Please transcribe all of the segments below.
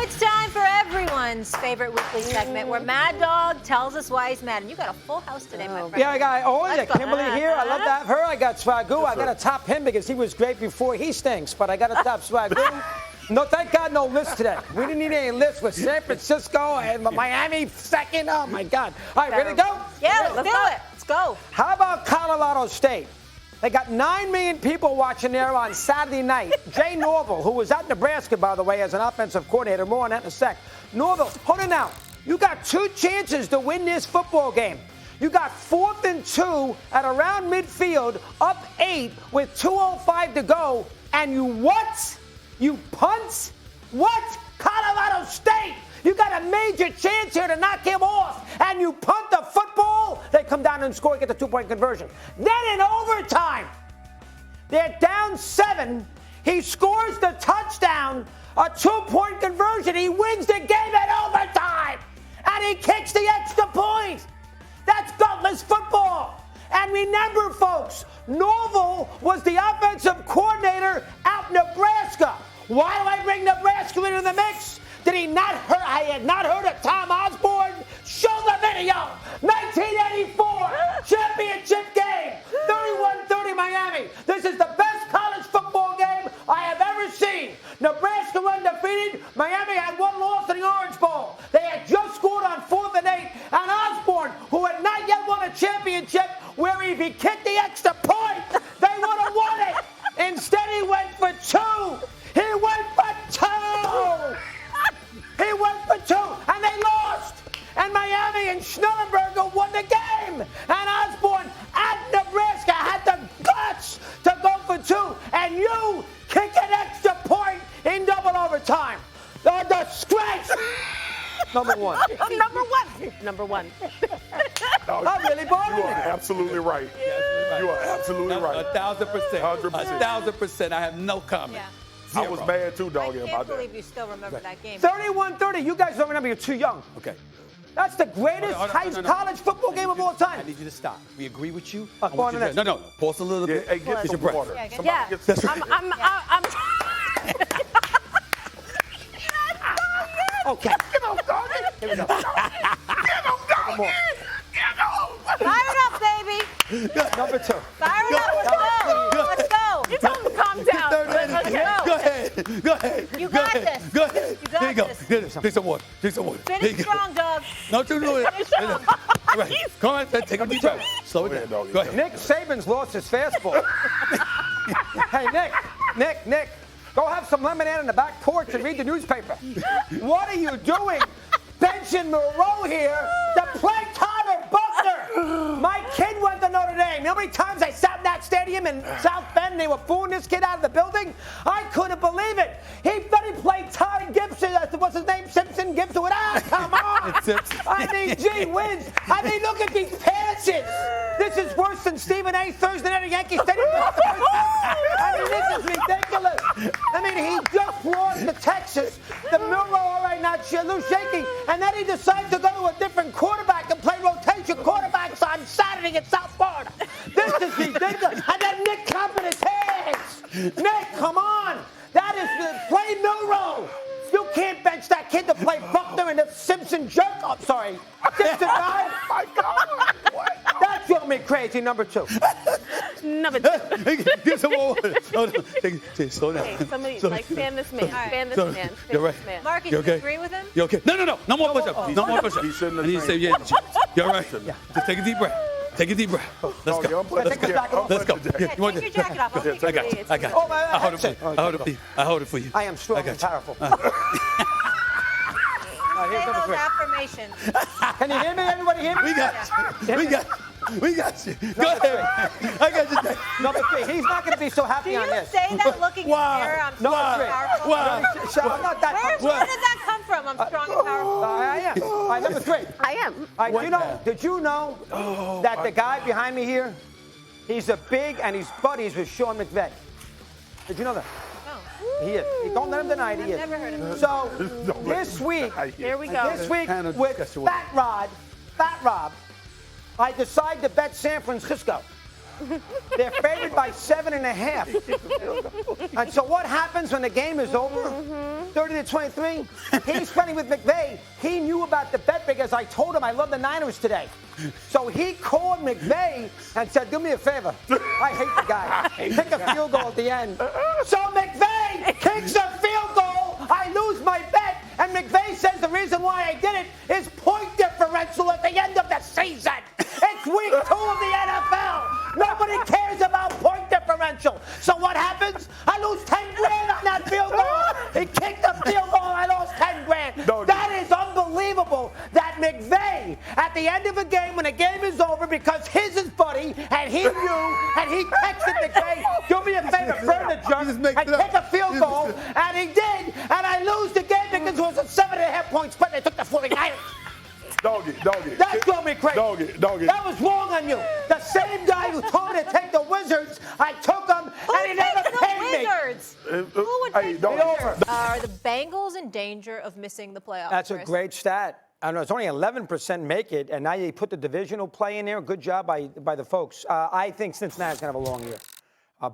It's time for everyone's favorite weekly segment where Mad Dog tells us why he's mad. And you got a full house today, my friend. Yeah, I got Kimberly here. I love that. Her. I got Swagoo. I got to top him because he was great before he stinks. But I got to top Swagoo. No, thank God, no list today. We didn't need any list with San Francisco and Miami second. Oh, my God. All right, ready to go? Yeah, let's do it. Let's go. How about Colorado State? They got 9 million people watching there on Saturday night. Jay Norville, who was at Nebraska, by the way, as an offensive coordinator. More on that in a sec. Norville, hold it now. You got 2 chances to win this football game. You got 4th and 2 at around midfield, up 8 with 2:05 to go. And you what? You punt? What? Colorado State! You got a major chance here to knock him off, and you punt the football. They come down and score, get the 2-point conversion. Then in overtime, they're down 7. He scores the touchdown, a 2-point conversion. He wins the game at overtime, and he kicks the extra point. That's gutless football. And remember, folks, Norville was the offensive coordinator out in Nebraska. Why do I bring Nebraska into the mix? Did he not heard? I had not heard of Tom Osborne. Show the video. 1984 championship game. 31-30 Miami. This is the best college football game I have ever seen. Nebraska undefeated. Miami had 1 loss in the Orange Bowl. They had just scored on 4th and 8. And Osborne, who had not yet won a championship, where if he kicked the extra point, they would have won it. Instead, he went for 2. He went for 2. He went for 2, and they lost. And Miami and Schnellenberger won the game. And Osborne at Nebraska had the guts to go for 2. And you kick an extra point in double overtime. The disgrace. Number 1. Number one. No, I'm really bothered. You are absolutely right. You are absolutely right. 1,000%. 100%. 1,000%. I have no comment. Yeah. I was mad too, I doggy, can't about believe that. you still remember that game. 31-30. You guys don't remember. You're too young. Okay. That's the greatest college football game of all time. I need you to stop. We agree with you. Go I want on you the to, no. Pause a little Yeah, bit. hey, get Take some your breath. water. Yeah, get- Somebody Yeah. get some. I'm Okay. Get on, doggy. Here we go. Get on, doggy. more. Get on. Fire it up, baby. Number 2. Fire it up. Let's go. Let's go. You tell him to calm down. Let's go. Go ahead. Go ahead. You Go got ahead. this. Go ahead. You got There you go. this. Get it. Drink some water. Drink some water. There Finish you go. strong, Doug. No, do it. Finish strong. Right. Come on. Take a deep breath. Slow it Go ahead, down. doggy. Go ahead. Nick Saban's lost his fastball. Hey, Nick, go have some lemonade on the back porch and read the newspaper. What are you doing? Benching Moreau here to play Tyler Buckner. My kid went to Notre Dame. You know how many times I sat in that stadium in South Bend and they were booing this kid out of the building? I couldn't believe it. He thought he played Todd Gibson. What's his name? Simpson Gibson. Come on. Simpson. I mean, gee whiz. I mean, look at these passes. This is worse than Stephen A. Thursday night at Yankee Stadium. I mean, this is ridiculous. I mean, he just lost to Texas. The Milrow, all right, not a little shaky. And then he decides to go to a different quarterback and play rotation quarterbacks on Saturday in South Florida. This is ridiculous. And then Nick clapping his hands. Nick, come on. That is the play Milrow. You can't bench that kid to play Buckner and the Simpson jerk. Oh, sorry. Simpson guy. Oh, my God. What? That drove me crazy, number 2. Number 2. Get some more water. Slow down. Hey, somebody, Slow like, fan this man. right. Fan this Sorry. man. You're right. This man. Marcus, You you okay? agree with him? You okay? No. No more push-ups. No more push-ups. He shouldn't have I need to say, trained. You're right. Just take a deep breath. Take a deep breath. Let's Doggy, go. I'm putting Take the jacket off. Let's go. Jacket. Here, you want Take your jacket off. I'll take I your got you. I got you. Oh, my I hold it for you. accent. I hold it for you. I hold it for you. I am strong got and you. powerful. Say Here's number those 3. affirmations. Can you hear me? Everybody hear me? We got you. We got you. Go ahead. I got you. Number 3. He's not going to be so Do happy you on this. say that looking in the Why? mirror? I'm No, strong it's and great. powerful. Why? So I'm not that Where did that come from? I'm strong and powerful. I am. All right, number 3. I am. All right, did you know that the guy behind me here, he's a big and he's buddies with Sean McVay? Did you know that? No. He is. Don't let him deny it. He is. Never heard of him. So this week, Here we go. this week Hannah, with guess what? Fat Rob, I decide to bet San Francisco. They're favored by 7.5. And so what happens when the game is over? 30-23. He's spending with McVay. He knew about the bet because I told him I love the Niners today. So he called McVay and said, do me a favor. I hate the guy. Kick a field goal at the end. So McVay kicks a field goal. I lose my bet. And McVay says the reason why I did it is point differential at the end of the season. It's week 2 of the NFL. Nobody cares about point differential. So what happens? I lose 10 grand on that field goal. He kicked the field goal and I lost 10 grand. That is unbelievable that McVay, at the end of a game, when the game is over, because his is buddy, and he knew, and he texted McVay, do me a favor, burn the junk, and kick a field goal, and he did, and I lose the game because it was a 7.5 point spread, and they took the 49ers. Doggy. That drove me crazy. Doggy. That was wrong on you. The same guy who told me to take the Wizards, I took them, and he never paid me. Wizards? Who would take the Wizards? Are the Bengals in danger of missing the playoffs? That's a Chris? great stat. I know it's only 11% make it, and now you put the divisional play in there. Good job by the folks. I think Cincinnati's going to have a long year.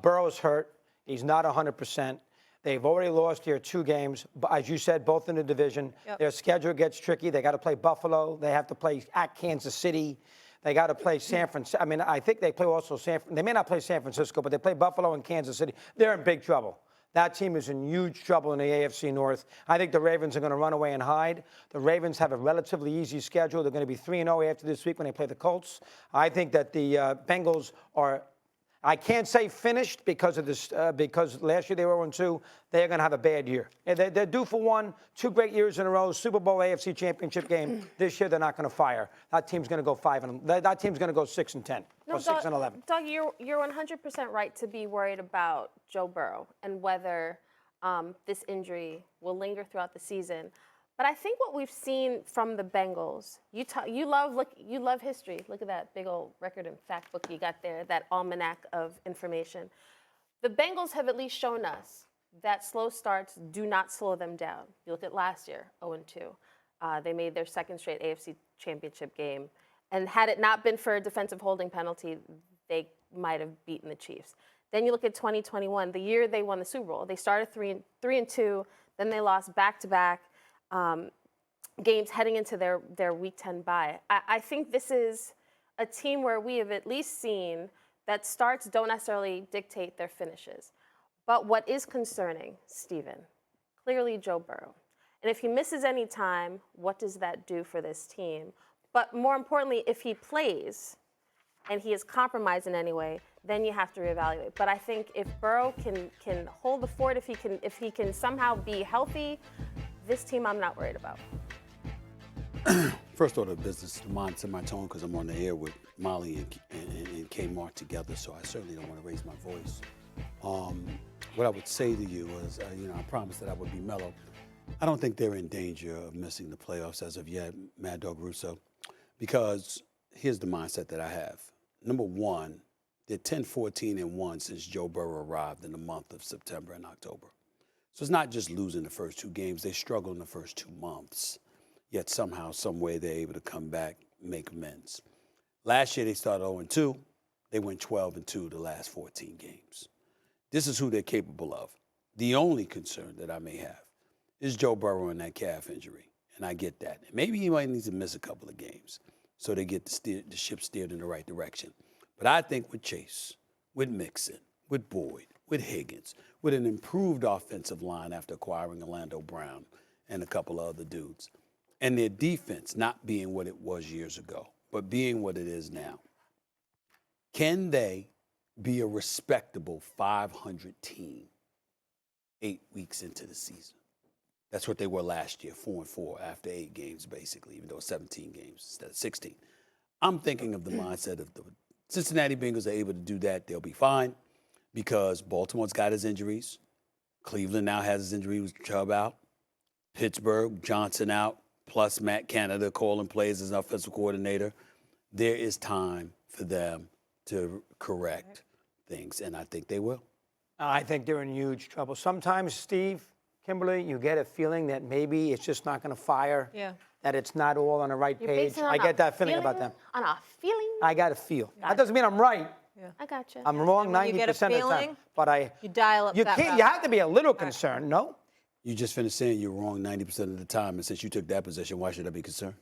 Burrow's hurt. He's not 100%. They've already lost here 2 games, as you said, both in the division. Yep. Their schedule gets tricky. They got to play Buffalo. They have to play at Kansas City. They got to play San Francisco. I mean, I think they play also They may not play San Francisco, but they play Buffalo and Kansas City. They're in big trouble. That team is in huge trouble in the AFC North. I think the Ravens are going to run away and hide. The Ravens have a relatively easy schedule. They're going to be 3-0 after this week when they play the Colts. I think that the Bengals are, I can't say finished because of this, because last year they were 0-2. They're going to have a bad year. And they're due for 2 great years in a row. Super Bowl, AFC Championship game. This year they're not going to fire. That team's going to go 5-0. That team's going to go 6-10 or 6-11. Doug, you're 100% right to be worried about Joe Burrow and whether this injury will linger throughout the season. But I think what we've seen from the Bengals, you love history. Look at that big old record and fact book you got there, that almanac of information. The Bengals have at least shown us that slow starts do not slow them down. You look at last year, 0-2. They made their 2nd straight AFC Championship game. And had it not been for a defensive holding penalty, they might have beaten the Chiefs. Then you look at 2021, the year they won the Super Bowl. They started 3-2, then they lost back-to-back games heading into their Week 10 bye. I think this is a team where we have at least seen that starts don't necessarily dictate their finishes. But what is concerning, Stephen, clearly Joe Burrow. And if he misses any time, what does that do for this team? But more importantly, if he plays and he is compromised in any way, then you have to reevaluate. But I think if Burrow can hold the fort, if he can somehow be healthy, this team I'm not worried about. First order of business, the mindset, my tone, because I'm on the air with Molly and Kmart together, so I certainly don't want to raise my voice. What I would say to you is, I promised that I would be mellow. I don't think they're in danger of missing the playoffs as of yet, Mad Dog Russo, because here's the mindset that I have. Number one, they're 10-14-1 since Joe Burrow arrived in the month of September and October. So it's not just losing the first 2 games. They struggled in the first 2 months, yet somehow, some way, they're able to come back, make amends. Last year, they started 0-2. They went 12-2 the last 14 games. This is who they're capable of. The only concern that I may have is Joe Burrow and that calf injury, and I get that. Maybe he might need to miss a couple of games so they get the ship steered in the right direction. But I think with Chase, with Mixon, with Boyd, with Higgins, with an improved offensive line after acquiring Orlando Brown and a couple of other dudes, and their defense not being what it was years ago, but being what it is now, can they be a respectable 500 team 8 weeks into the season? That's what they were last year, 4-4 after 8 games, basically, even though 17 games instead of 16. I'm thinking of the mindset of the Cincinnati Bengals are able to do that. They'll be fine because Baltimore's got his injuries. Cleveland now has his injury with Chubb out. Pittsburgh, Johnson out, plus Matt Canada calling plays as an offensive coordinator. There is time for them to correct things, and I think they will. I think they're in huge trouble. Sometimes, Steve, Kimberly, you get a feeling that maybe it's just not going to fire. Yeah. That it's not all on the right You're page. basing it on I get a that feeling about them. On a feeling? I got a feel. Got That it. doesn't mean I'm right. I got you. I'm wrong when you get a 90% of the time. feeling, But You dial up you that can't. route. You have to be a little concerned, no? You just finished saying you're wrong 90% of the time, and since you took that position, why should I be concerned?